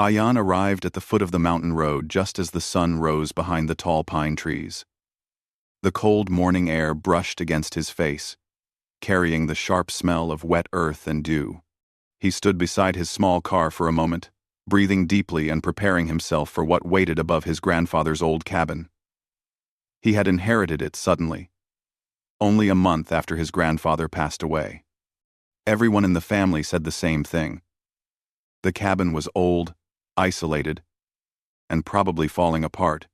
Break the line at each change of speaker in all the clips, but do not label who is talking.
Ayan arrived at the foot of the mountain road just as the sun rose behind the tall pine trees. The cold morning air brushed against his face, carrying the sharp smell of wet earth and dew. He stood beside his small car for a moment, breathing deeply and preparing himself for what waited above his grandfather's old cabin. He had inherited it suddenly, only a month after his grandfather passed away. Everyone in the family said the same thing. The cabin was old, isolated, and probably falling apart.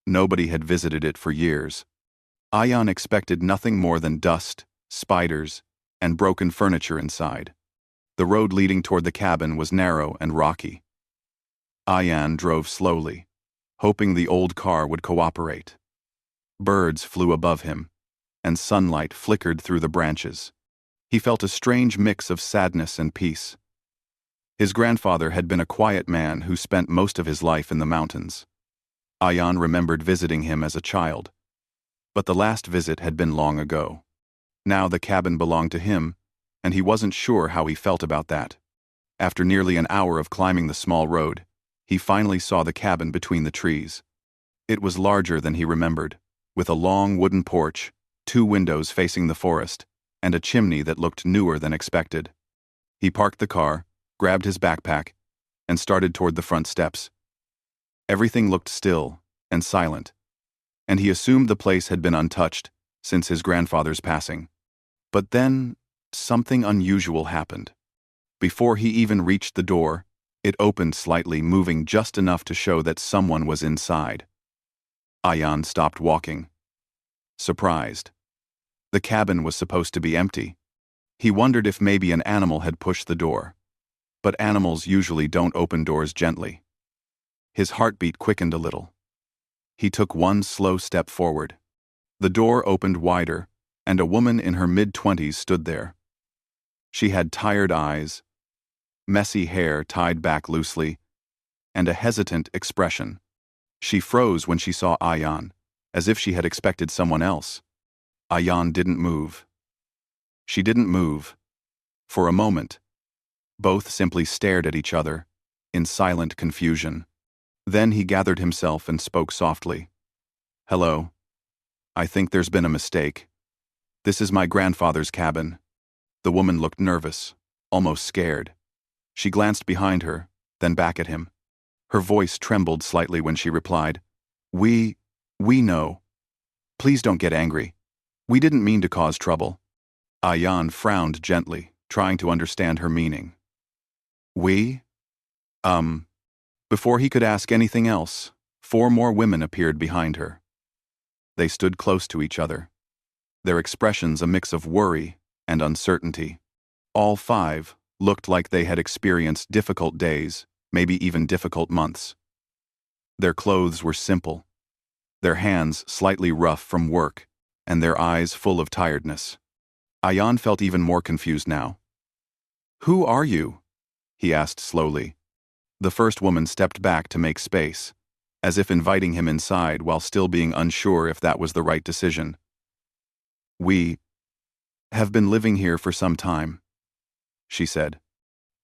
Nobody had visited it for years. Ayan expected nothing more than dust, spiders, and broken furniture inside. The road leading toward the cabin was narrow and rocky. Ayan drove slowly, hoping the old car would cooperate. Birds flew above him, and sunlight flickered through the branches. He felt a strange mix of sadness and peace. His grandfather had been a quiet man who spent most of his life in the mountains. Ayan remembered visiting him as a child, but the last visit had been long ago. Now the cabin belonged to him, and he wasn't sure how he felt about that. After nearly an hour of climbing the small road, he finally saw the cabin between the trees. It was larger than he remembered, with a long wooden porch, 2 windows facing the forest, and a chimney that looked newer than expected. He parked the car, grabbed his backpack, and started toward the front steps. Everything looked still and silent, and he assumed the place had been untouched since his grandfather's passing. But then, something unusual happened. Before he even reached the door, it opened slightly, moving just enough to show that someone was inside. Ayan stopped walking, surprised. The cabin was supposed to be empty. He wondered if maybe an animal had pushed the door. But animals usually don't open doors gently. His heartbeat quickened a little. He took one slow step forward. The door opened wider, and a woman in her mid-20s stood there. She had tired eyes, messy hair tied back loosely, and a hesitant expression. She froze when she saw Ayan, as if she had expected someone else. Ayan didn't move. She didn't move. For a moment, both simply stared at each other, in silent confusion. Then he gathered himself and spoke softly. "Hello. I think there's been a mistake. This is my grandfather's cabin." The woman looked nervous, almost scared. She glanced behind her, then back at him. Her voice trembled slightly when she replied, We know. Please don't get angry. We didn't mean to cause trouble." Ayan frowned gently, trying to understand her meaning. "We? Before he could ask anything else, 4 more women appeared behind her. They stood close to each other, their expressions a mix of worry and uncertainty. All 5 looked like they had experienced difficult days, maybe even difficult months. Their clothes were simple, their hands slightly rough from work, and their eyes full of tiredness. Ayan felt even more confused now. "Who are you?" he asked slowly. The first woman stepped back to make space, as if inviting him inside while still being unsure if that was the right decision. "We have been living here for some time," she said.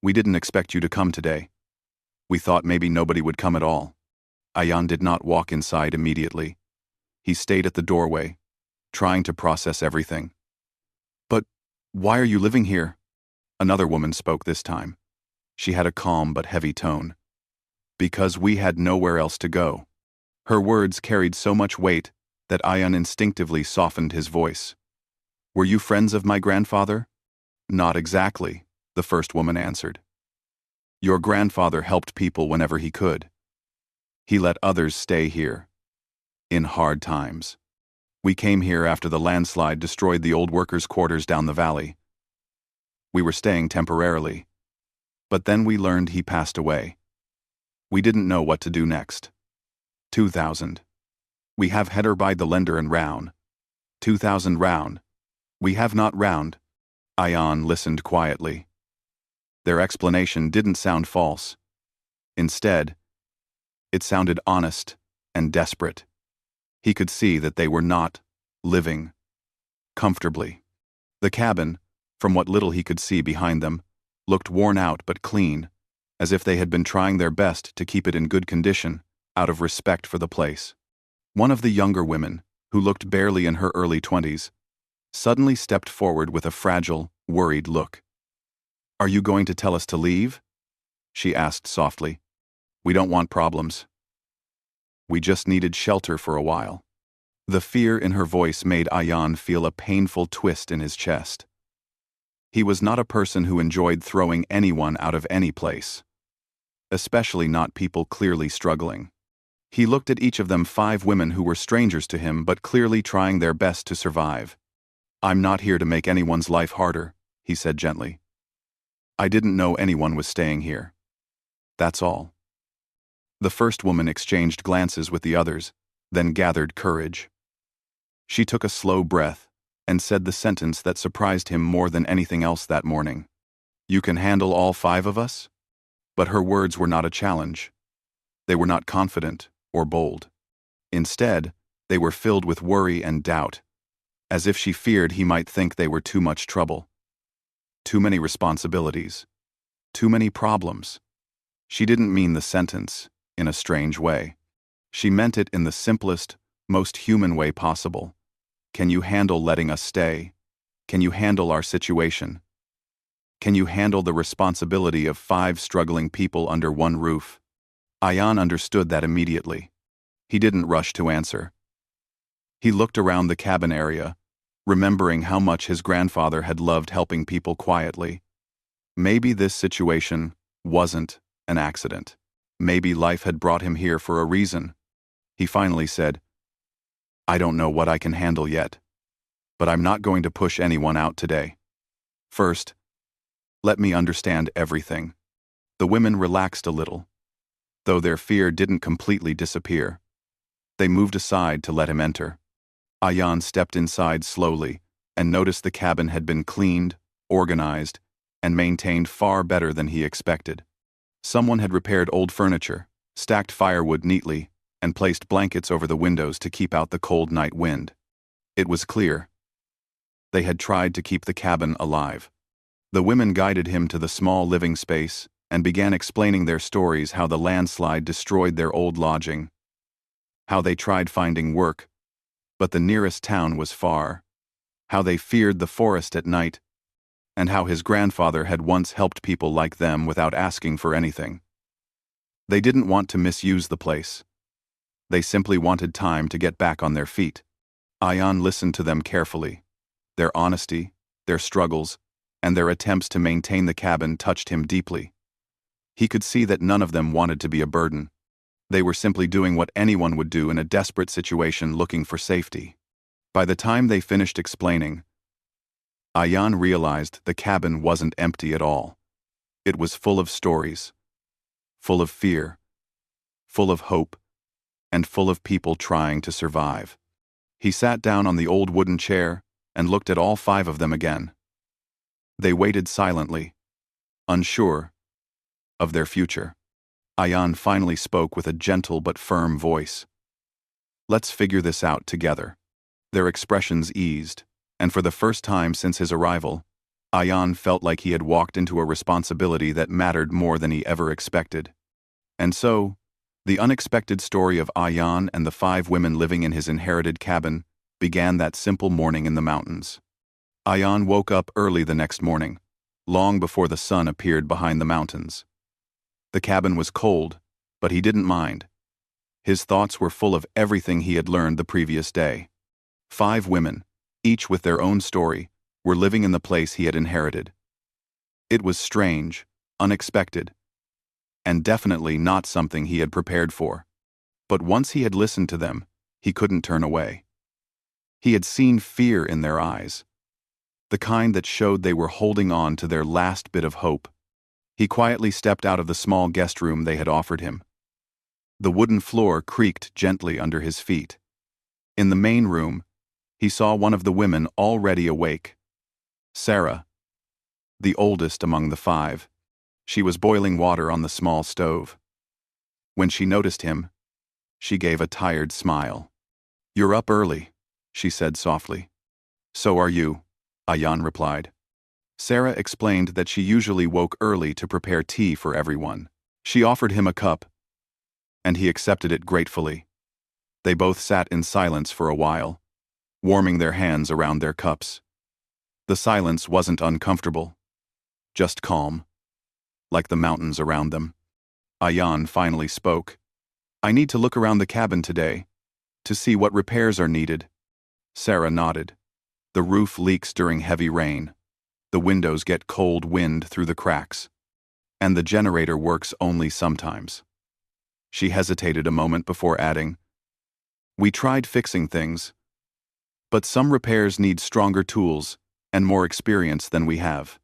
"We didn't expect you to come today. We thought maybe nobody would come at all." Ayan did not walk inside immediately. He stayed at the doorway, trying to process everything. "But why are you living here?" Another woman spoke this time. She had a calm but heavy tone. "Because we had nowhere else to go." Her words carried so much weight that Ayan instinctively softened his voice. "Were you friends of my grandfather?" "Not exactly," the first woman answered. "Your grandfather helped people whenever he could. He let others stay here. In hard times. We came here after the landslide destroyed the old workers' quarters down the valley. We were staying temporarily. But then we learned he passed away. We didn't know what to do next. 2,000. We have header by the lender and round. 2,000 round. We have not round." Ayan listened quietly. Their explanation didn't sound false. Instead, it sounded honest and desperate. He could see that they were not living comfortably. The cabin, from what little he could see behind them, looked worn out but clean, as if they had been trying their best to keep it in good condition, out of respect for the place. One of the younger women, who looked barely in her early 20s, suddenly stepped forward with a fragile, worried look. "Are you going to tell us to leave?" she asked softly. "We don't want problems. We just needed shelter for a while." The fear in her voice made Ayan feel a painful twist in his chest. He was not a person who enjoyed throwing anyone out of any place, especially not people clearly struggling. He looked at each of them, 5 women who were strangers to him but clearly trying their best to survive. "I'm not here to make anyone's life harder," he said gently. "I didn't know anyone was staying here. That's all." The first woman exchanged glances with the others, then gathered courage. She took a slow breath and said the sentence that surprised him more than anything else that morning. "You can handle all 5 of us?" But her words were not a challenge. They were not confident or bold. Instead, they were filled with worry and doubt, as if she feared he might think they were too much trouble. Too many responsibilities. Too many problems. She didn't mean the sentence in a strange way. She meant it in the simplest, most human way possible. Can you handle letting us stay? Can you handle our situation? Can you handle the responsibility of 5 struggling people under one roof? Ayan understood that immediately. He didn't rush to answer. He looked around the cabin area, remembering how much his grandfather had loved helping people quietly. Maybe this situation wasn't an accident. Maybe life had brought him here for a reason. He finally said, "I don't know what I can handle yet, but I'm not going to push anyone out today. First, let me understand everything." The women relaxed a little, though their fear didn't completely disappear. They moved aside to let him enter. Ayan stepped inside slowly and noticed the cabin had been cleaned, organized, and maintained far better than he expected. Someone had repaired old furniture, stacked firewood neatly, and placed blankets over the windows to keep out the cold night wind. It was clear. They had tried to keep the cabin alive. The women guided him to the small living space and began explaining their stories, how the landslide destroyed their old lodging, how they tried finding work, but the nearest town was far, how they feared the forest at night, and how his grandfather had once helped people like them without asking for anything. They didn't want to misuse the place. They simply wanted time to get back on their feet. Ayan listened to them carefully. Their honesty, their struggles, and their attempts to maintain the cabin touched him deeply. He could see that none of them wanted to be a burden. They were simply doing what anyone would do in a desperate situation, looking for safety. By the time they finished explaining, Ayan realized the cabin wasn't empty at all. It was full of stories, full of fear, full of hope, and full of people trying to survive. He sat down on the old wooden chair and looked at all 5 of them again. They waited silently, unsure of their future. Ayan finally spoke with a gentle but firm voice. "Let's figure this out together." Their expressions eased, and for the first time since his arrival, Ayan felt like he had walked into a responsibility that mattered more than he ever expected. And so, the unexpected story of Ayan and the 5 women living in his inherited cabin began that simple morning in the mountains. Ayan woke up early the next morning, long before the sun appeared behind the mountains. The cabin was cold, but he didn't mind. His thoughts were full of everything he had learned the previous day. 5 women, each with their own story, were living in the place he had inherited. It was strange, unexpected, and definitely not something he had prepared for. But once he had listened to them, he couldn't turn away. He had seen fear in their eyes, the kind that showed they were holding on to their last bit of hope. He quietly stepped out of the small guest room they had offered him. The wooden floor creaked gently under his feet. In the main room, he saw one of the women already awake. Sarah, the oldest among the 5. She was boiling water on the small stove. When she noticed him, she gave a tired smile. "You're up early," she said softly. "So are you," Ayan replied. Sarah explained that she usually woke early to prepare tea for everyone. She offered him a cup, and he accepted it gratefully. They both sat in silence for a while, warming their hands around their cups. The silence wasn't uncomfortable, just calm, like the mountains around them. Ayan finally spoke. "I need to look around the cabin today, to see what repairs are needed." Sarah nodded. "The roof leaks during heavy rain. The windows get cold wind through the cracks. And the generator works only sometimes." She hesitated a moment before adding, "We tried fixing things, but some repairs need stronger tools and more experience than we have."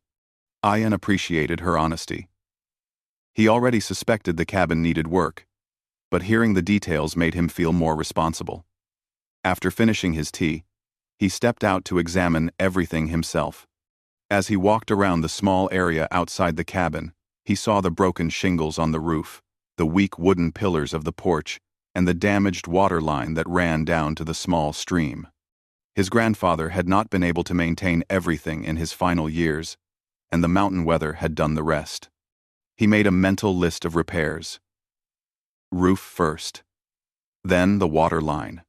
Ian appreciated her honesty. He already suspected the cabin needed work, but hearing the details made him feel more responsible. After finishing his tea, he stepped out to examine everything himself. As he walked around the small area outside the cabin, he saw the broken shingles on the roof, the weak wooden pillars of the porch, and the damaged water line that ran down to the small stream. His grandfather had not been able to maintain everything in his final years, and the mountain weather had done the rest. He made a mental list of repairs. Roof first. Then the water line.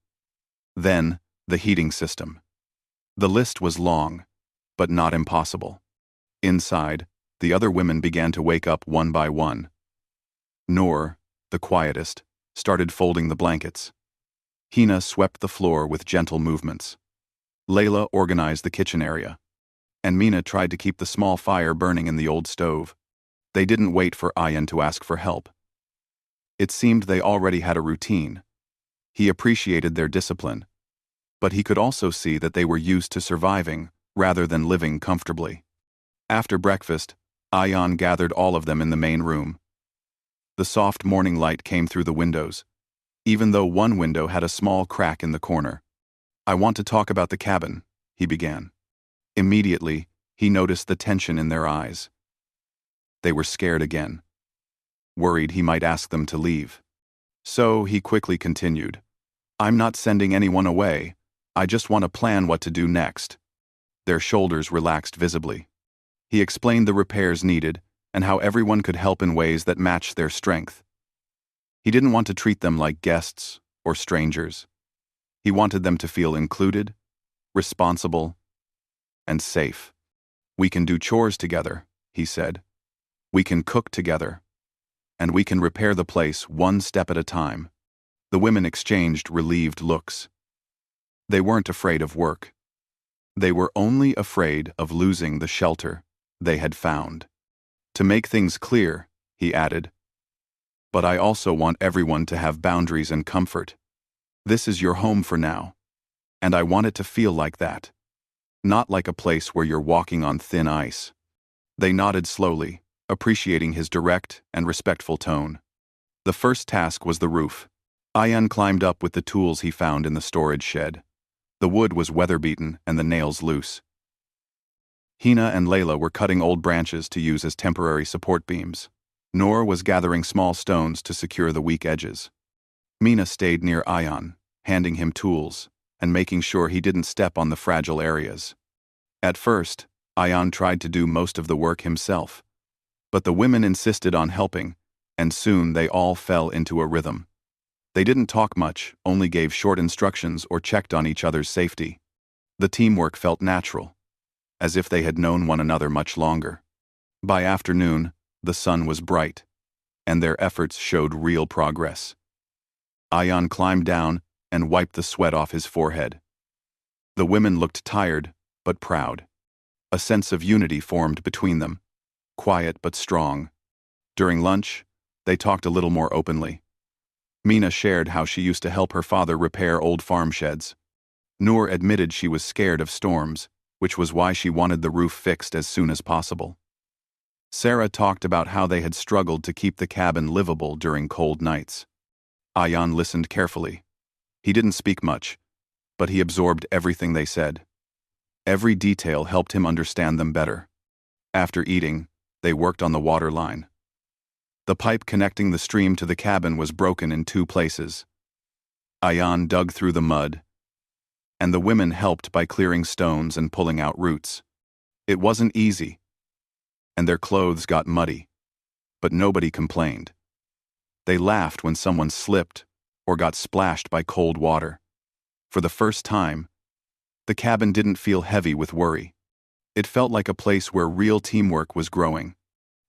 Then the heating system. The list was long, but not impossible. Inside, the other women began to wake up one by one. Noor, the quietest, started folding the blankets. Hina swept the floor with gentle movements. Layla organized the kitchen area. And Mina tried to keep the small fire burning in the old stove. They didn't wait for Ayan to ask for help. It seemed they already had a routine. He appreciated their discipline, but he could also see that they were used to surviving rather than living comfortably. After breakfast, Ayan gathered all of them in the main room. The soft morning light came through the windows, even though one window had a small crack in the corner. "I want to talk about the cabin," he began. Immediately, he noticed the tension in their eyes. They were scared again, worried he might ask them to leave. So he quickly continued, "I'm not sending anyone away. I just want to plan what to do next." Their shoulders relaxed visibly. He explained the repairs needed and how everyone could help in ways that matched their strength. He didn't want to treat them like guests or strangers. He wanted them to feel included, responsible, and safe. "We can do chores together," he said. "We can cook together. And we can repair the place one step at a time." The women exchanged relieved looks. They weren't afraid of work. They were only afraid of losing the shelter they had found. "To make things clear," he added, "but I also want everyone to have boundaries and comfort. This is your home for now, and I want it to feel like that. Not like a place where you're walking on thin ice." They nodded slowly, appreciating his direct and respectful tone. The first task was the roof. Ayan climbed up with the tools he found in the storage shed. The wood was weather-beaten and the nails loose. Hina and Layla were cutting old branches to use as temporary support beams. Noor was gathering small stones to secure the weak edges. Mina stayed near Ayan, handing him tools and making sure he didn't step on the fragile areas. At first, Ayan tried to do most of the work himself, but the women insisted on helping, and soon they all fell into a rhythm. They didn't talk much, only gave short instructions or checked on each other's safety. The teamwork felt natural, as if they had known one another much longer. By afternoon, the sun was bright, and their efforts showed real progress. Ayan climbed down and wiped the sweat off his forehead. The women looked tired, but proud. A sense of unity formed between them, quiet but strong. During lunch, they talked a little more openly. Mina shared how she used to help her father repair old farm sheds. Noor admitted she was scared of storms, which was why she wanted the roof fixed as soon as possible. Sarah talked about how they had struggled to keep the cabin livable during cold nights. Ayan listened carefully. He didn't speak much, but he absorbed everything they said. Every detail helped him understand them better. After eating, they worked on the water line. The pipe connecting the stream to the cabin was broken in 2 places. Ayan dug through the mud, and the women helped by clearing stones and pulling out roots. It wasn't easy, and their clothes got muddy, but nobody complained. They laughed when someone slipped or got splashed by cold water. For the first time, the cabin didn't feel heavy with worry. It felt like a place where real teamwork was growing.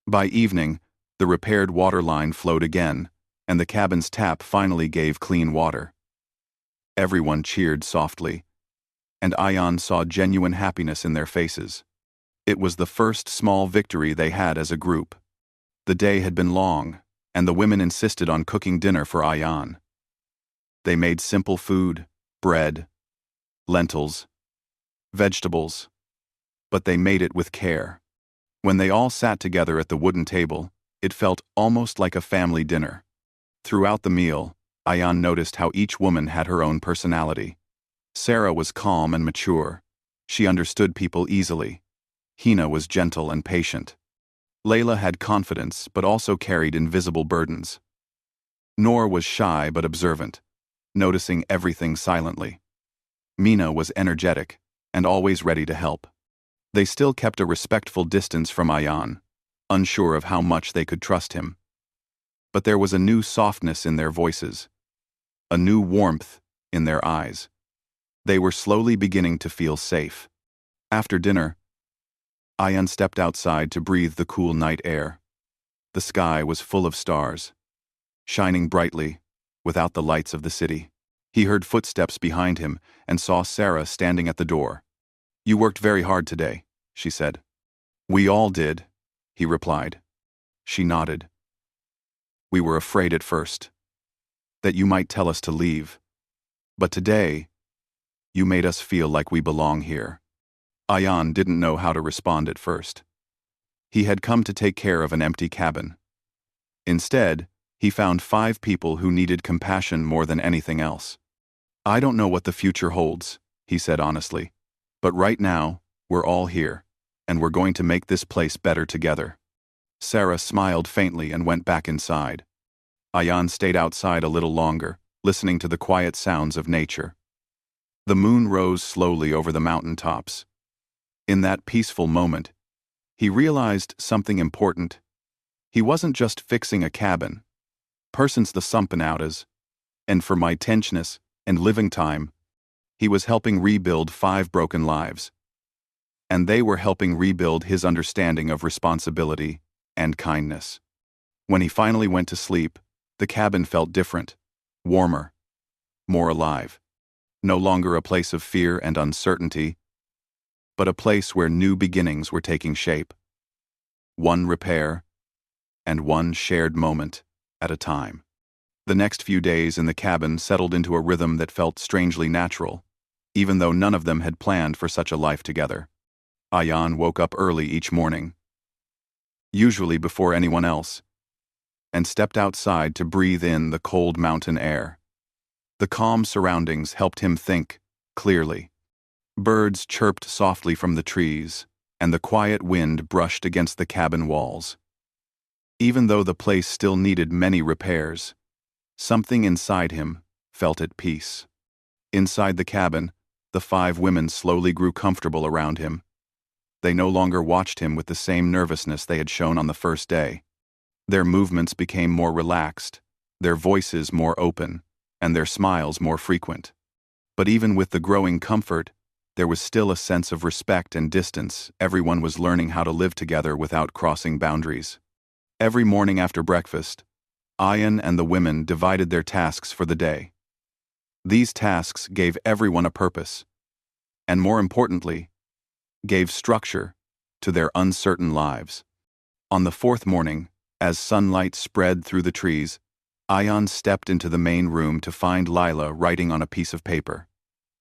By evening, the repaired water line flowed again, and the cabin's tap finally gave clean water. Everyone cheered softly, and Ion saw genuine happiness in their faces. It was the first small victory they had as a group. The day had been long, and the women insisted on cooking dinner for Ion. They made simple food, bread, lentils, vegetables, but they made it with care. When they all sat together at the wooden table, it felt almost like a family dinner. Throughout the meal, Ion noticed how each woman had her own personality. Sarah was calm and mature. She understood people easily. Hina was gentle and patient. Layla had confidence but also carried invisible burdens. Noor was shy but observant, noticing everything silently. Mina was energetic and always ready to help. They still kept a respectful distance from Ion, unsure of how much they could trust him. But there was a new softness in their voices, a new warmth in their eyes. They were slowly beginning to feel safe. After dinner, Ion stepped outside to breathe the cool night air. The sky was full of stars, shining brightly without the lights of the city. He heard footsteps behind him and saw Sarah standing at the door. "You worked very hard today," she said. "We all did," he replied. She nodded. "We were afraid at first that you might tell us to leave, but today you made us feel like we belong here." Ion didn't know how to respond at first. He had come to take care of an empty cabin. Instead, he found 5 people who needed compassion more than anything else. "I don't know what the future holds," he said honestly, "but right now, we're all here, and we're going to make this place better together." Sarah smiled faintly and went back inside. Ion stayed outside a little longer, listening to the quiet sounds of nature. The moon rose slowly over the mountain tops. In that peaceful moment, he realized something important. He wasn't just fixing a cabin. Persons the sampanautas, and for my tensioness and living time, he was helping rebuild 5 broken lives. And they were helping rebuild his understanding of responsibility and kindness. When he finally went to sleep, the cabin felt different, warmer, more alive. No longer a place of fear and uncertainty, but a place where new beginnings were taking shape. One repair, and one shared moment at a time. The next few days in the cabin settled into a rhythm that felt strangely natural, even though none of them had planned for such a life together. Ion woke up early each morning, usually before anyone else, and stepped outside to breathe in the cold mountain air. The calm surroundings helped him think clearly. Birds chirped softly from the trees, and the quiet wind brushed against the cabin walls. Even though the place still needed many repairs, something inside him felt at peace. Inside the cabin, the 5 women slowly grew comfortable around him. They no longer watched him with the same nervousness they had shown on the first day. Their movements became more relaxed, their voices more open, and their smiles more frequent. But even with the growing comfort, there was still a sense of respect and distance. Everyone was learning how to live together without crossing boundaries. Every morning after breakfast, Ion and the women divided their tasks for the day. These tasks gave everyone a purpose, and more importantly, gave structure to their uncertain lives. On the 4th morning, as sunlight spread through the trees, Ion stepped into the main room to find Lila writing on a piece of paper.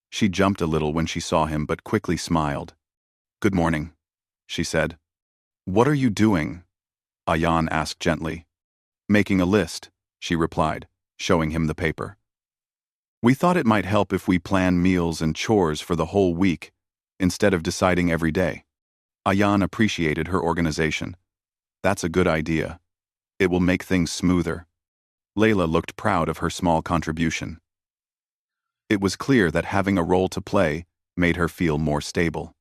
She jumped a little when she saw him but quickly smiled. "Good morning," she said. "What are you doing?" Ion asked gently. "Making a list," she replied, showing him the paper. "We thought it might help if we plan meals and chores for the whole week, instead of deciding every day." Ion appreciated her organization. "That's a good idea. It will make things smoother." Layla looked proud of her small contribution. It was clear that having a role to play made her feel more stable.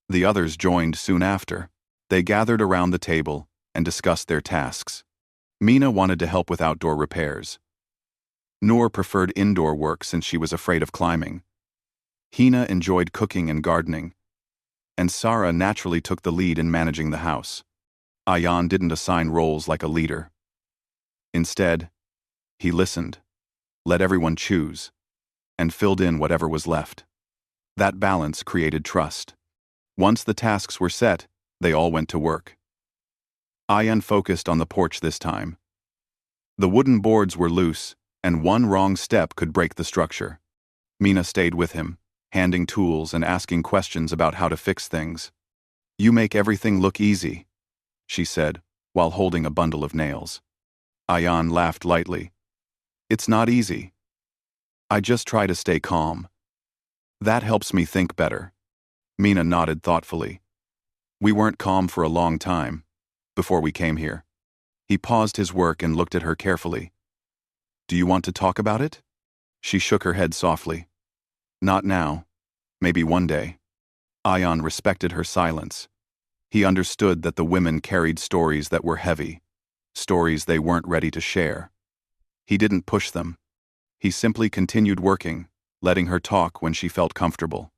The others joined soon after. They gathered around the table and discussed their tasks. Mina wanted to help with outdoor repairs. Noor preferred indoor work since she was afraid of climbing. Hina enjoyed cooking and gardening, and Sarah naturally took the lead in managing the house. Ayan didn't assign roles like a leader. Instead, he listened, let everyone choose, and filled in whatever was left. That balance created trust. Once the tasks were set, they all went to work. Ayan focused on the porch this time. The wooden boards were loose, and one wrong step could break the structure. Mina stayed with him, handing tools and asking questions about how to fix things. "You make everything look easy," she said, while holding a bundle of nails. Ayan laughed lightly. "It's not easy. I just try to stay calm. That helps me think better." Mina nodded thoughtfully. "We weren't calm for a long time, before we came here." He paused his work and looked at her carefully. "Do you want to talk about it?" She shook her head softly. "Not now. Maybe one day." Ayan respected her silence. He understood that the women carried stories that were heavy, stories they weren't ready to share. He didn't push them. He simply continued working, letting her talk when she felt comfortable.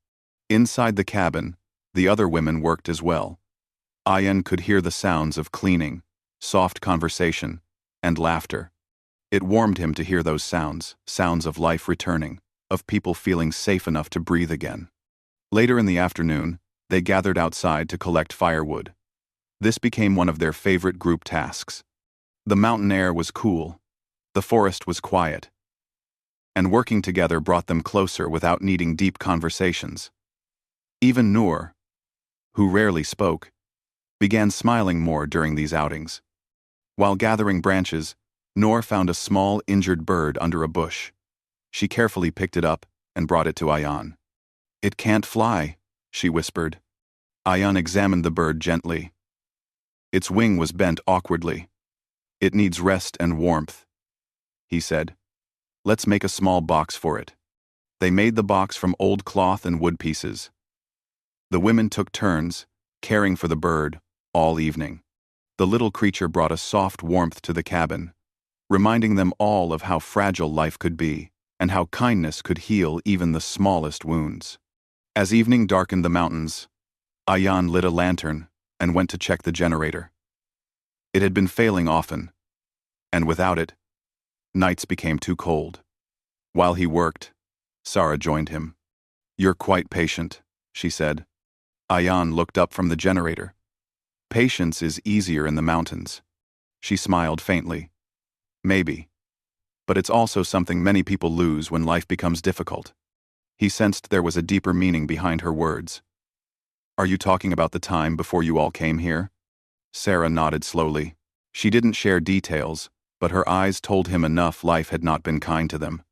Inside the cabin, the other women worked as well. Ayan could hear the sounds of cleaning, soft conversation, and laughter. It warmed him to hear those sounds, sounds of life returning, of people feeling safe enough to breathe again. Later in the afternoon, they gathered outside to collect firewood. This became one of their favorite group tasks. The mountain air was cool. The forest was quiet. And working together brought them closer without needing deep conversations. Even Noor, who rarely spoke, began smiling more during these outings. While gathering branches, Noor found a small, injured bird under a bush. She carefully picked it up and brought it to Ayan. "It can't fly," she whispered. Ayan examined the bird gently. Its wing was bent awkwardly. "It needs rest and warmth," he said. "Let's make a small box for it." They made the box from old cloth and wood pieces. The women took turns, caring for the bird, all evening. The little creature brought a soft warmth to the cabin, reminding them all of how fragile life could be, and how kindness could heal even the smallest wounds. As evening darkened the mountains, Ayan lit a lantern and went to check the generator. It had been failing often, and without it, nights became too cold. While he worked, Sarah joined him. "You're quite patient," she said. Ayan looked up from the generator. "Patience is easier in the mountains." She smiled faintly. "Maybe. But it's also something many people lose when life becomes difficult." He sensed there was a deeper meaning behind her words. "Are you talking about the time before you all came here?" Sarah nodded slowly. She didn't share details, but her eyes told him enough life had not been kind to them.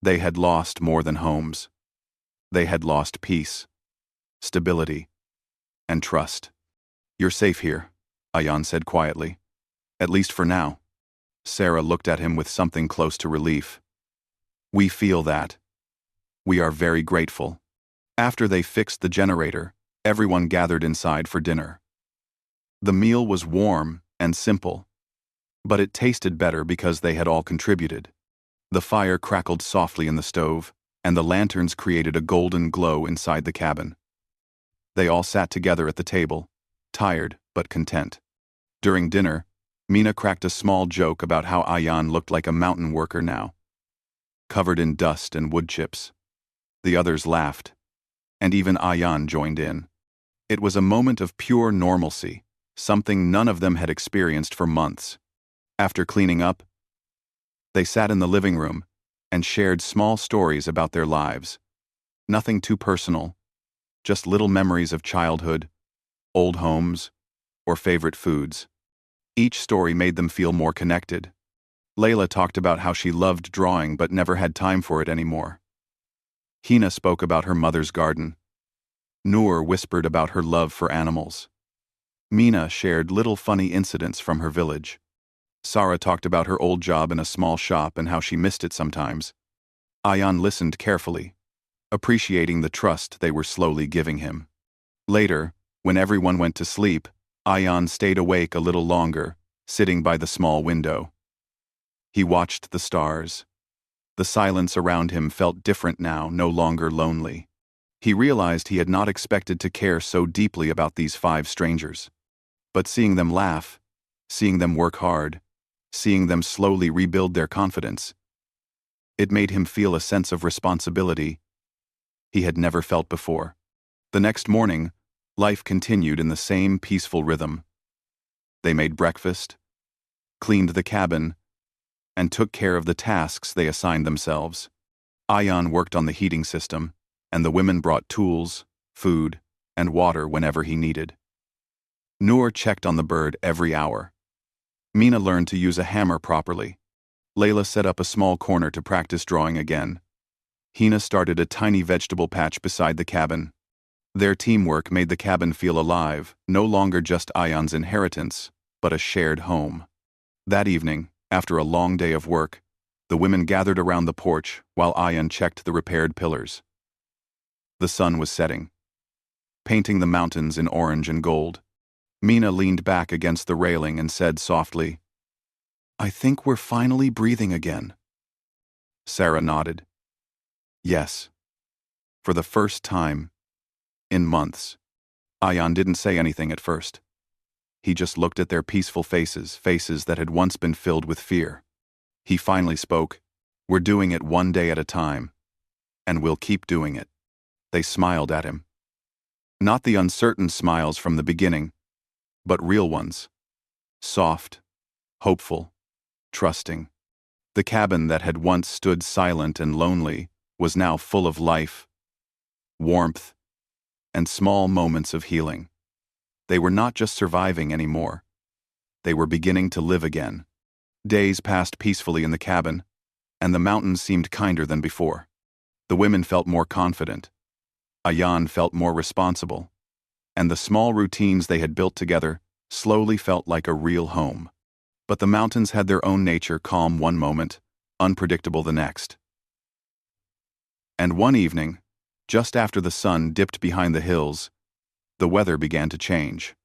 They had lost more than homes. They had lost peace, stability, and trust. "You're safe here," Ayan said quietly. "At least for now." Sarah looked at him with something close to relief. "We feel that. We are very grateful." After they fixed the generator, everyone gathered inside for dinner. The meal was warm and simple, but it tasted better because they had all contributed. The fire crackled softly in the stove, and the lanterns created a golden glow inside the cabin. They all sat together at the table, tired but content. During dinner, Mina cracked a small joke about how Ayan looked like a mountain worker now, covered in dust and wood chips. The others laughed, and even Ayan joined in. It was a moment of pure normalcy, something none of them had experienced for months. After cleaning up, they sat in the living room and shared small stories about their lives. Nothing too personal, just little memories of childhood, old homes, or favorite foods. Each story made them feel more connected. Layla talked about how she loved drawing but never had time for it anymore. Hina spoke about her mother's garden. Noor whispered about her love for animals. Mina shared little funny incidents from her village. Sarah talked about her old job in a small shop and how she missed it sometimes. Ayan listened carefully, appreciating the trust they were slowly giving him. Later, when everyone went to sleep, Ayan stayed awake a little longer, sitting by the small window. He watched the stars. The silence around him felt different now, no longer lonely. He realized he had not expected to care so deeply about these 5 strangers. But seeing them laugh, seeing them work hard, seeing them slowly rebuild their confidence, it made him feel a sense of responsibility he had never felt before. The next morning, life continued in the same peaceful rhythm. They made breakfast, cleaned the cabin, and took care of the tasks they assigned themselves. Ayan worked on the heating system, and the women brought tools, food, and water whenever he needed. Noor checked on the bird every hour. Mina learned to use a hammer properly. Layla set up a small corner to practice drawing again. Hina started a tiny vegetable patch beside the cabin. Their teamwork made the cabin feel alive, no longer just Ayan's inheritance, but a shared home. That evening, after a long day of work, the women gathered around the porch while Ayan checked the repaired pillars. The sun was setting, painting the mountains in orange and gold. Mina leaned back against the railing and said softly, "I think we're finally breathing again." Sarah nodded. Yes. For the first time in months. Ayan didn't say anything at first. He just looked at their peaceful faces, faces that had once been filled with fear. He finally spoke, "We're doing it one day at a time, and we'll keep doing it." They smiled at him. Not the uncertain smiles from the beginning, but real ones. Soft, hopeful, trusting. The cabin that had once stood silent and lonely was now full of life, warmth, and small moments of healing. They were not just surviving anymore. They were beginning to live again. Days passed peacefully in the cabin, and the mountains seemed kinder than before. The women felt more confident. Ayan felt more responsible, and the small routines they had built together slowly felt like a real home. But the mountains had their own nature, calm one moment, unpredictable the next. And one evening, just after the sun dipped behind the hills, the weather began to change.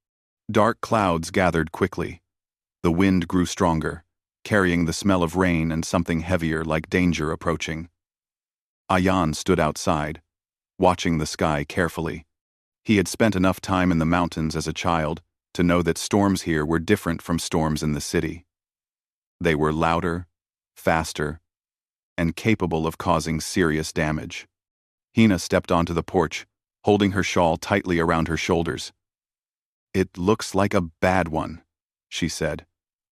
Dark clouds gathered quickly. The wind grew stronger, carrying the smell of rain and something heavier like danger approaching. Ayan stood outside, watching the sky carefully. He had spent enough time in the mountains as a child to know that storms here were different from storms in the city. They were louder, faster, and capable of causing serious damage. Hina stepped onto the porch, holding her shawl tightly around her shoulders. "It looks like a bad one," she said,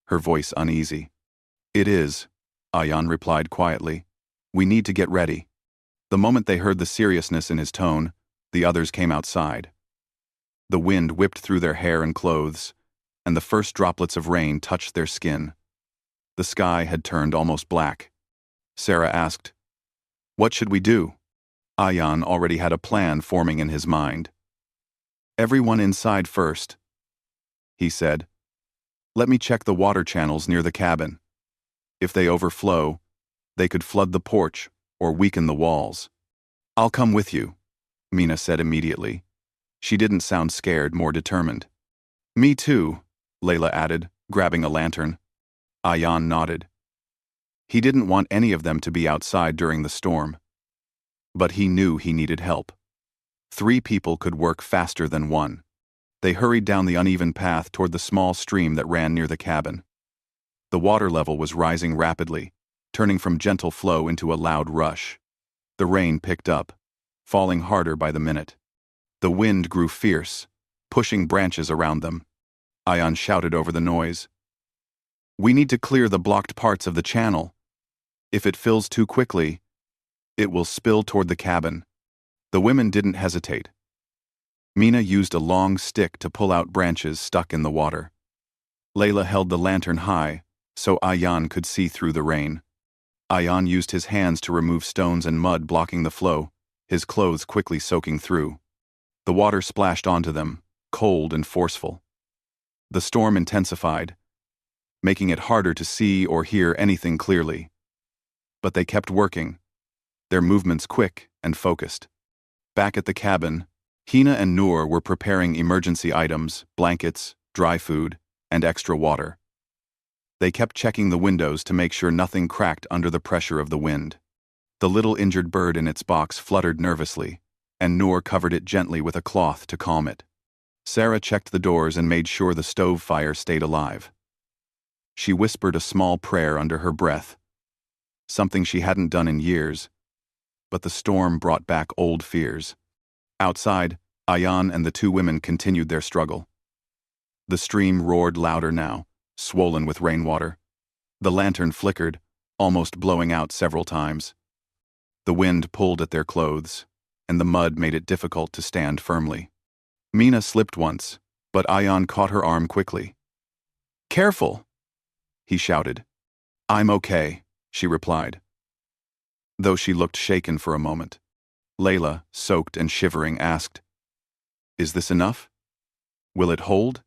her voice uneasy. "It is," Ayan replied quietly. "We need to get ready." The moment they heard the seriousness in his tone, the others came outside. The wind whipped through their hair and clothes, and the first droplets of rain touched their skin. The sky had turned almost black. Sarah asked, "What should we do?" Ayan already had a plan forming in his mind. "Everyone inside first," he said. "Let me check the water channels near the cabin. If they overflow, they could flood the porch or weaken the walls." "I'll come with you," Mina said immediately. She didn't sound scared, more determined. "Me too," Layla added, grabbing a lantern. Ayan nodded. He didn't want any of them to be outside during the storm. But he knew he needed help. 3 people could work faster than 1. They hurried down the uneven path toward the small stream that ran near the cabin. The water level was rising rapidly, turning from gentle flow into a loud rush. The rain picked up, falling harder by the minute. The wind grew fierce, pushing branches around them. Ayan shouted over the noise, "We need to clear the blocked parts of the channel. If it fills too quickly, it will spill toward the cabin." The women didn't hesitate. Mina used a long stick to pull out branches stuck in the water. Layla held the lantern high so Ayan could see through the rain. Ayan used his hands to remove stones and mud blocking the flow, his clothes quickly soaking through. The water splashed onto them, cold and forceful. The storm intensified, making it harder to see or hear anything clearly. But they kept working, their movements quick and focused. Back at the cabin, Hina and Noor were preparing emergency items, blankets, dry food, and extra water. They kept checking the windows to make sure nothing cracked under the pressure of the wind. The little injured bird in its box fluttered nervously, and Noor covered it gently with a cloth to calm it. Sarah checked the doors and made sure the stove fire stayed alive. She whispered a small prayer under her breath, something she hadn't done in years, but the storm brought back old fears. Outside, Ayan and the two women continued their struggle. The stream roared louder now, swollen with rainwater. The lantern flickered, almost blowing out several times. The wind pulled at their clothes, and the mud made it difficult to stand firmly. Mina slipped once, but Ayan caught her arm quickly. "Careful!" he shouted. "I'm okay," she replied, though she looked shaken for a moment. Layla, soaked and shivering, asked, "Is this enough? Will it hold?"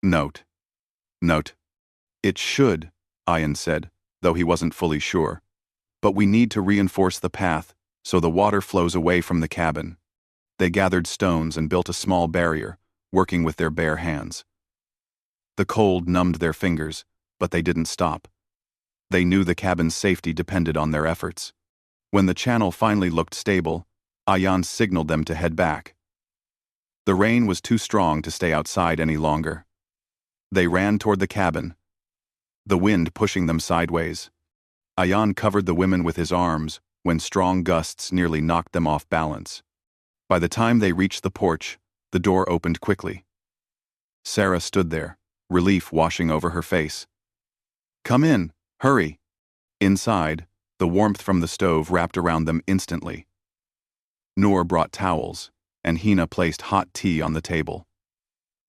Note. It should, Ayan said, though he wasn't fully sure. But we need to reinforce the path so the water flows away from the cabin. They gathered stones and built a small barrier, working with their bare hands. The cold numbed their fingers, but they didn't stop. They knew the cabin's safety depended on their efforts. When the channel finally looked stable, Ayan signaled them to head back. The rain was too strong to stay outside any longer. They ran toward the cabin, the wind pushing them sideways. Ayan covered the women with his arms when strong gusts nearly knocked them off balance. By the time they reached the porch, the door opened quickly. Sarah stood there, relief washing over her face. "Come in, hurry!" Inside, the warmth from the stove wrapped around them instantly. Noor brought towels, and Hina placed hot tea on the table.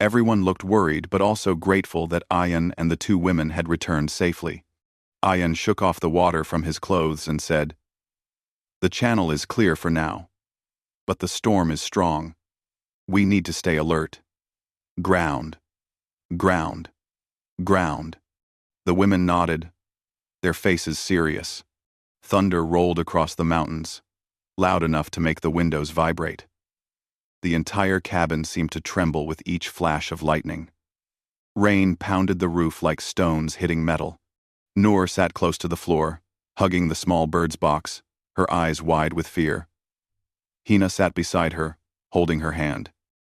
Everyone looked worried but also grateful that Ayan and the two women had returned safely. Ayan shook off the water from his clothes and said, "The channel is clear for now, but the storm is strong. We need to stay alert. Ground. Ground. Ground." The women nodded, their faces serious. Thunder rolled across the mountains, loud enough to make the windows vibrate. The entire cabin seemed to tremble with each flash of lightning. Rain pounded the roof like stones hitting metal. Noor sat close to the floor, hugging the small bird's box, her eyes wide with fear. Hina sat beside her, holding her hand.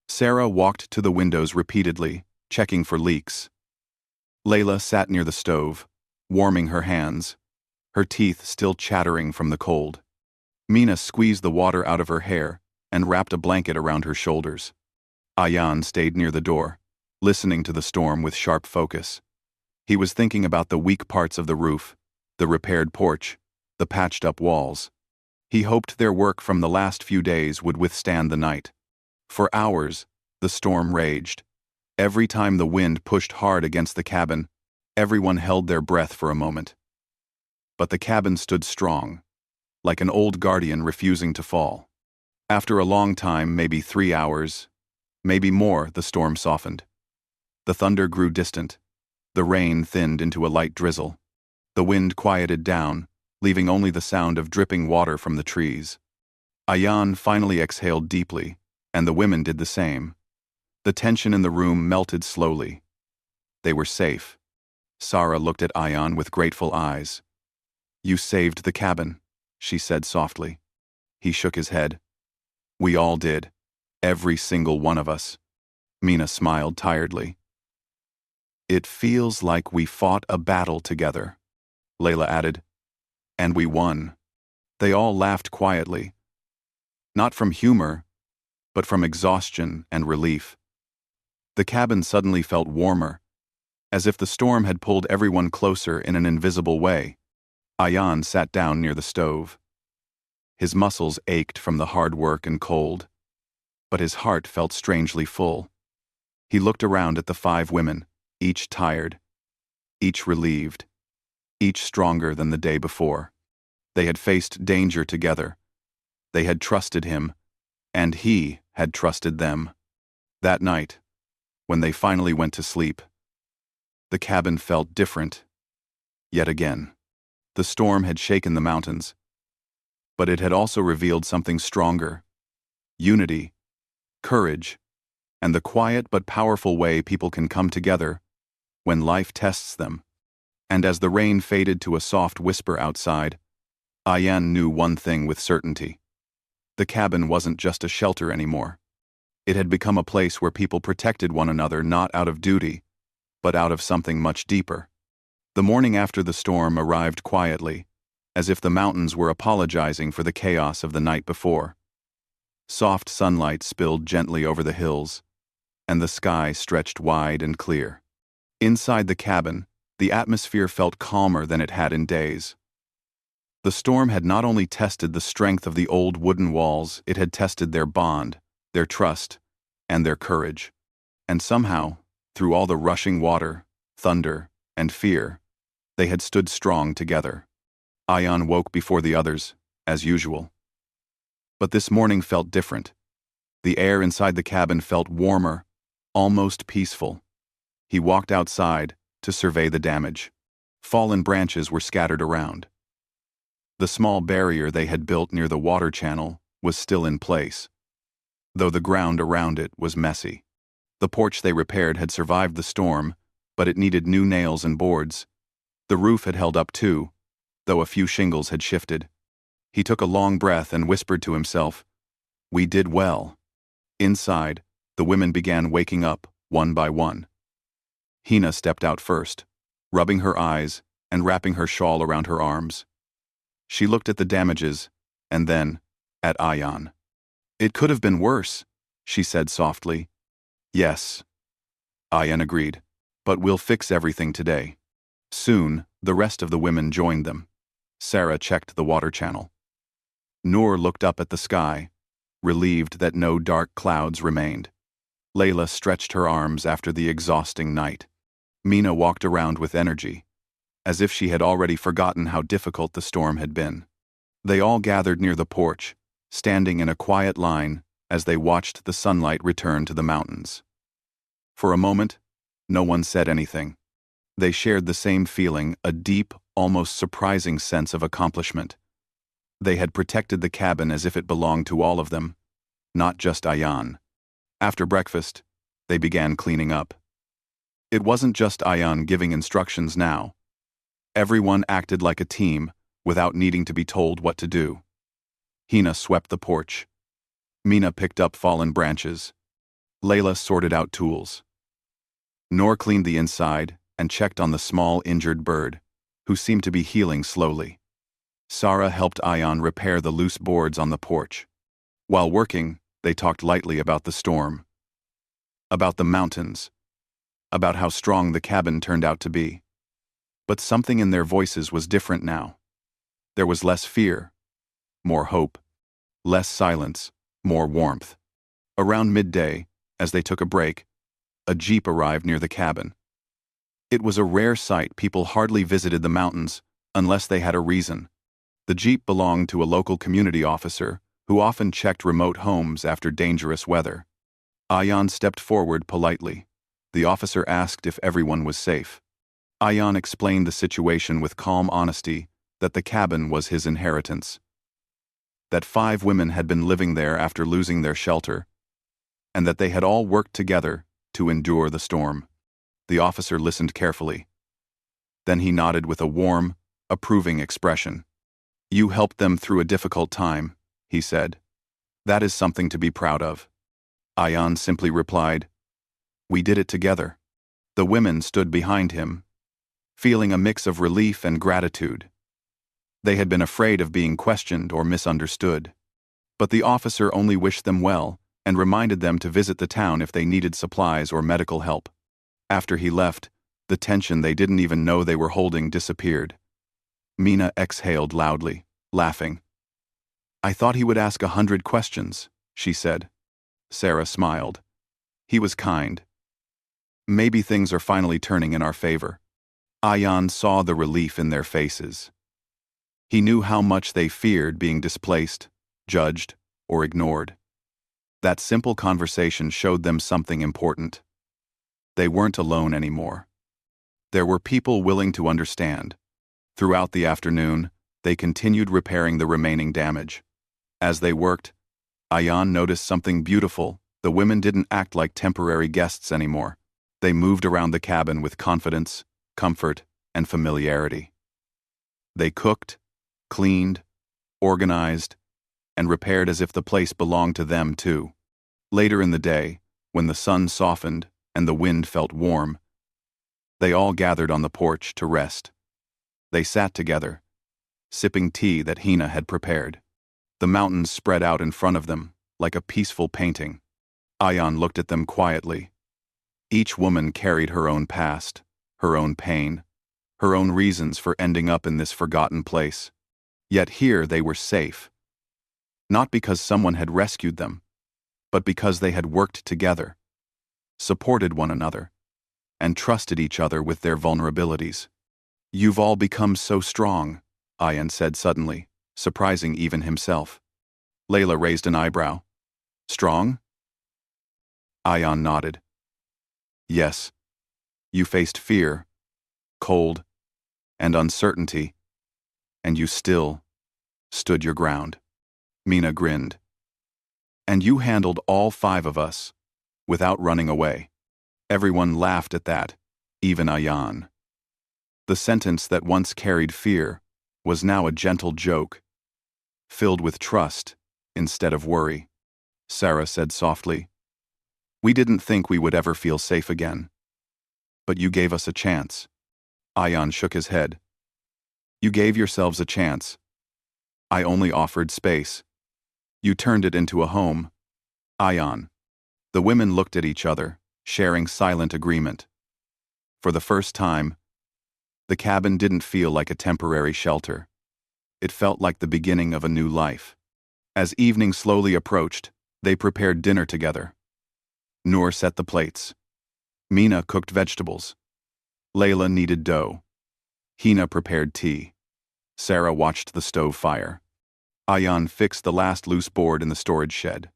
Sarah walked to the windows repeatedly, checking for leaks. Layla sat near the stove, warming her hands, her teeth still chattering from the cold. Mina squeezed the water out of her hair and wrapped a blanket around her shoulders. Ayan stayed near the door, listening to the storm with sharp focus. He was thinking about the weak parts of the roof, the repaired porch, the patched-up walls. He hoped their work from the last few days would withstand the night. For hours, the storm raged. Every time the wind pushed hard against the cabin, everyone held their breath for a moment. But the cabin stood strong, like an old guardian refusing to fall. After a long time, maybe 3 hours, maybe more, the storm softened. The thunder grew distant. The rain thinned into a light drizzle. The wind quieted down, leaving only the sound of dripping water from the trees. Ayan finally exhaled deeply, and the women did the same. The tension in the room melted slowly. They were safe. Sarah looked at Ayan with grateful eyes. "You saved the cabin," she said softly. He shook his head. "We all did. Every single one of us." Mina smiled tiredly. "It feels like we fought a battle together," Layla added. "And we won." They all laughed quietly. Not from humor, but from exhaustion and relief. The cabin suddenly felt warmer, as if the storm had pulled everyone closer in an invisible way. Ayan sat down near the stove. His muscles ached from the hard work and cold, but his heart felt strangely full. He looked around at the 5 women, each tired, each relieved, each stronger than the day before. They had faced danger together. They had trusted him, and he had trusted them. That night, when they finally went to sleep, the cabin felt different. Yet again, the storm had shaken the mountains, but it had also revealed something stronger: unity, courage, and the quiet but powerful way people can come together when life tests them. And as the rain faded to a soft whisper outside, Ayan knew one thing with certainty. The cabin wasn't just a shelter anymore. It had become a place where people protected one another not out of duty, but out of something much deeper. The morning after the storm arrived quietly, as if the mountains were apologizing for the chaos of the night before. Soft sunlight spilled gently over the hills, and the sky stretched wide and clear. Inside the cabin, the atmosphere felt calmer than it had in days. The storm had not only tested the strength of the old wooden walls, it had tested their bond, their trust, and their courage. And somehow, through all the rushing water, thunder, and fear, they had stood strong together. Ayan woke before the others, as usual. But this morning felt different. The air inside the cabin felt warmer, almost peaceful. He walked outside to survey the damage. Fallen branches were scattered around. The small barrier they had built near the water channel was still in place, though the ground around it was messy. The porch they repaired had survived the storm, but it needed new nails and boards. The roof had held up too, though a few shingles had shifted. He took a long breath and whispered to himself, "We did well." Inside, the women began waking up, one by one. Hina stepped out first, rubbing her eyes and wrapping her shawl around her arms. She looked at the damages, and then at Ayan. "It could have been worse," she said softly. "Yes," Ayan agreed, "but we'll fix everything today." Soon, the rest of the women joined them. Sarah checked the water channel. Noor looked up at the sky, relieved that no dark clouds remained. Layla stretched her arms after the exhausting night. Mina walked around with energy, as if she had already forgotten how difficult the storm had been. They all gathered near the porch, standing in a quiet line as they watched the sunlight return to the mountains. For a moment, no one said anything. They shared the same feeling, a deep, almost surprising sense of accomplishment. They had protected the cabin as if it belonged to all of them, not just Ayan. After breakfast, they began cleaning up. It wasn't just Ayan giving instructions now. Everyone acted like a team, without needing to be told what to do. Hina swept the porch. Mina picked up fallen branches. Layla sorted out tools. Noor cleaned the inside and checked on the small injured bird, who seemed to be healing slowly. Sarah helped Ayan repair the loose boards on the porch. While working, they talked lightly about the storm, about the mountains, about how strong the cabin turned out to be. But something in their voices was different now. There was less fear, more hope, less silence, more warmth. Around midday, as they took a break, a jeep arrived near the cabin. It was a rare sight. People hardly visited the mountains unless they had a reason. The jeep belonged to a local community officer who often checked remote homes after dangerous weather. Ayan stepped forward politely. The officer asked if everyone was safe. Ayan explained the situation with calm honesty, that the cabin was his inheritance. That 5 women had been living there after losing their shelter, and that they had all worked together to endure the storm. The officer listened carefully. Then he nodded with a warm, approving expression. "You helped them through a difficult time," he said. "That is something to be proud of." Ayan simply replied, "We did it together." The women stood behind him, feeling a mix of relief and gratitude. They had been afraid of being questioned or misunderstood. But the officer only wished them well and reminded them to visit the town if they needed supplies or medical help. After he left, the tension they didn't even know they were holding disappeared. Mina exhaled loudly, laughing. "I thought he would ask 100 questions," she said. Sarah smiled. "He was kind. Maybe things are finally turning in our favor." Ayan saw the relief in their faces. He knew how much they feared being displaced, judged, or ignored. That simple conversation showed them something important. They weren't alone anymore. There were people willing to understand. Throughout the afternoon, they continued repairing the remaining damage. As they worked, Ayan noticed something beautiful. The women didn't act like temporary guests anymore. They moved around the cabin with confidence, comfort, and familiarity. They cooked, cleaned, organized, and repaired as if the place belonged to them too. Later in the day, when the sun softened and the wind felt warm, they all gathered on the porch to rest. They sat together, sipping tea that Hina had prepared. The mountains spread out in front of them, like a peaceful painting. Ayan looked at them quietly. Each woman carried her own past, her own pain, her own reasons for ending up in this forgotten place. Yet here they were safe. Not because someone had rescued them, but because they had worked together, supported one another, and trusted each other with their vulnerabilities. "You've all become so strong," Ayan said suddenly, surprising even himself. Layla raised an eyebrow. "Strong?" Ayan nodded. "Yes. You faced fear, cold, and uncertainty, and you still stood your ground." Mina grinned. "And you handled all 5 of us, without running away." Everyone laughed at that, even Ayan. The sentence that once carried fear was now a gentle joke, filled with trust instead of worry. Sarah said softly, "We didn't think we would ever feel safe again. But you gave us a chance." Ayan shook his head. "You gave yourselves a chance. I only offered space. You turned it into a home." Ayan. The women looked at each other, sharing silent agreement. For the first time, the cabin didn't feel like a temporary shelter. It felt like the beginning of a new life. As evening slowly approached, they prepared dinner together. Noor set the plates. Mina cooked vegetables. Layla kneaded dough. Hina prepared tea. Sarah watched the stove fire. Ayan fixed the last loose board in the storage shed.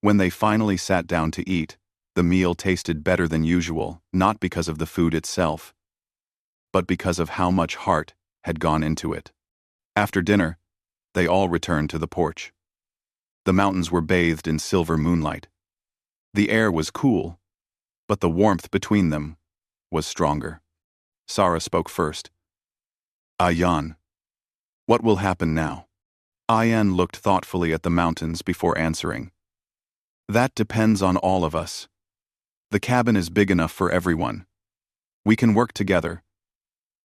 When they finally sat down to eat, the meal tasted better than usual, not because of the food itself, but because of how much heart had gone into it. After dinner, they all returned to the porch. The mountains were bathed in silver moonlight. The air was cool, but the warmth between them was stronger. Sarah spoke first. "Ayan, what will happen now?" Ayan looked thoughtfully at the mountains before answering. "That depends on all of us. The cabin is big enough for everyone. We can work together,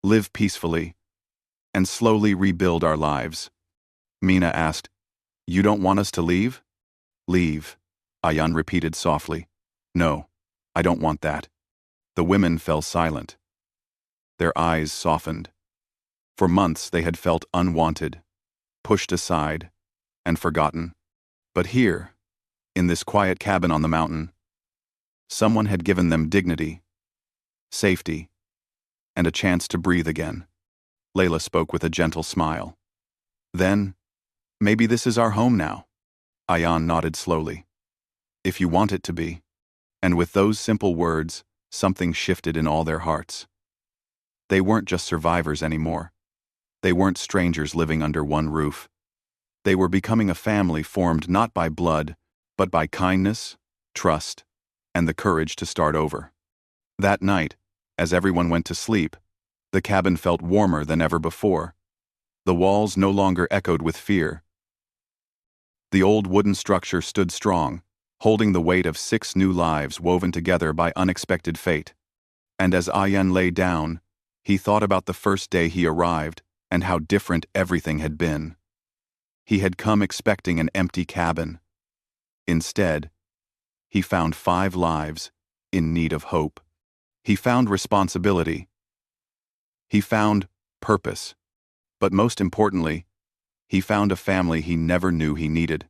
live peacefully, and slowly rebuild our lives." Mina asked, "You don't want us to leave?" "Leave," Ayan repeated softly. "No, I don't want that." The women fell silent. Their eyes softened. For months they had felt unwanted, pushed aside, and forgotten. But here, in this quiet cabin on the mountain, someone had given them dignity, safety, and a chance to breathe again. Layla spoke with a gentle smile. "Then, maybe this is our home now." Ayan nodded slowly. "If you want it to be." And with those simple words, something shifted in all their hearts. They weren't just survivors anymore. They weren't strangers living under one roof. They were becoming a family formed not by blood, but by kindness, trust, and the courage to start over. That night, as everyone went to sleep, the cabin felt warmer than ever before. The walls no longer echoed with fear. The old wooden structure stood strong, holding the weight of 6 new lives woven together by unexpected fate. And as Ayan lay down, he thought about the first day he arrived and how different everything had been. He had come expecting an empty cabin. Instead, he found 5 lives in need of hope. He found responsibility. He found purpose. But most importantly, he found a family he never knew he needed.